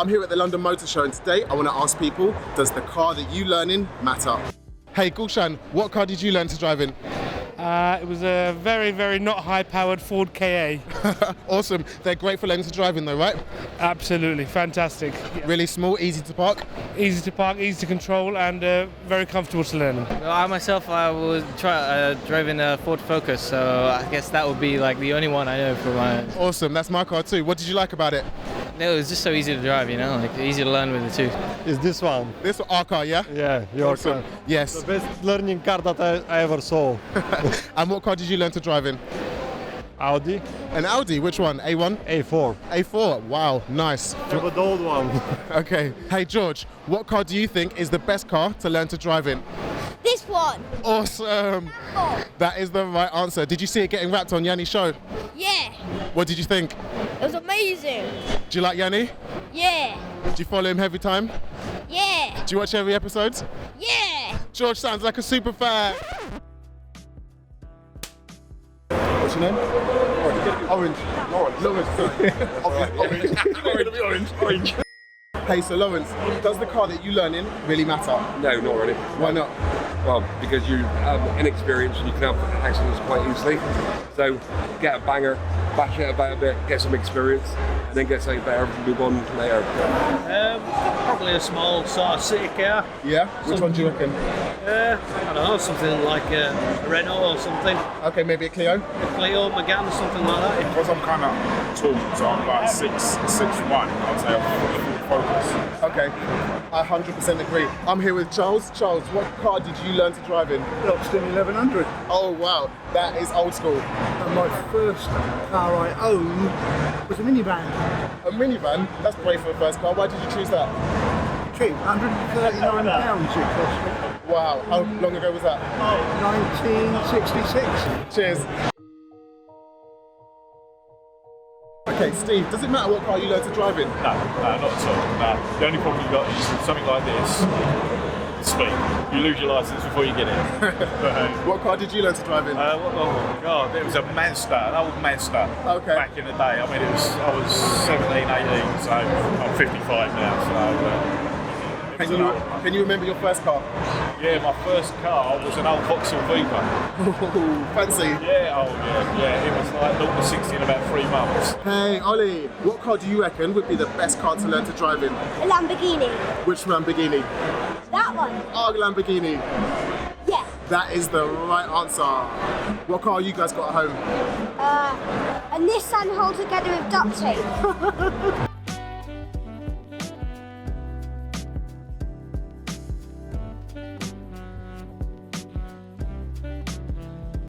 I'm here at the London Motor Show and today I want to ask people, does the car that you learn in matter? Hey Gulshan, what car did you learn to drive in? It was a very, very not high-powered Ford Ka. Awesome, they're great for learning to drive in though, right? Absolutely, fantastic. Yeah. Really small, easy to park? Easy to park, easy to control, and very comfortable to learn. Well, I myself, I was driving a Ford Focus, so I guess that would be like the only one I know for my. Awesome, that's my car too. What did you like about it? No, it was just so easy to drive, you know, like easy to learn with it too. Is this one? This our car, yeah? Yeah, your Awesome. car. Yes. The best learning car that I ever saw. And what car did you learn to drive in? Audi An Audi, which one? A1? A4. A4, wow, nice. Yeah, but the old one. Okay, hey George, what car do you think is the best car to learn to drive in? This one. Awesome, that is the right answer. Did you see it getting wrapped on Yanni's show? Yeah. What did you think? It was amazing. Do you like Yanni? Yeah. Do you follow him every time? Yeah. Do you watch every episode? Yeah. George sounds like a super fan. What's your name? Orange. Lawrence. Orange. Hey, so Lawrence, does the car that you learn in really matter? No, not really. Why not? Well, because you're inexperienced and you can have accidents quite easily. So get a banger, bash it about a bit, get some experience, and then get something better and move on later. Probably a small sort of city car. Yeah? Which one do you reckon? I don't know, something like a Renault or something. Okay, maybe a Clio? A Clio, Megane, something like that. Because I'm kind of tall, so I'm like 6'1", I'd say I'm Focus. Okay, I 100% agree. I'm here with Charles. Charles, what car did you learn to drive in? Lockston 1100. Oh wow, that is old school. And my first car I owned was a minivan. A minivan? That's brave for a first car. Why did you choose that? Cheap, £139 it cost me. Wow, how long ago was that? 1966. Cheers. Okay, Steve, does it matter what car you learn to drive in? No, not at all. No. The only problem you've got is something like this. Speed. You lose your licence before you get it. What car did you learn to drive in? Oh God, it was a Mazda, an old Mazda. Okay. Back in the day. I mean, I was 17, 18, so I'm 55 now. So. Can you remember your first car? Yeah, my first car was an old Vauxhall Viva. Fancy. Yeah, yeah. It was like 0 to 60 in about 3 months. Hey, Ollie, what car do you reckon would be the best car to learn to drive in? A Lamborghini. Which Lamborghini? That one. Our Lamborghini. Yeah. That is the right answer. What car you guys got at home? A Nissan hold together with duct tape.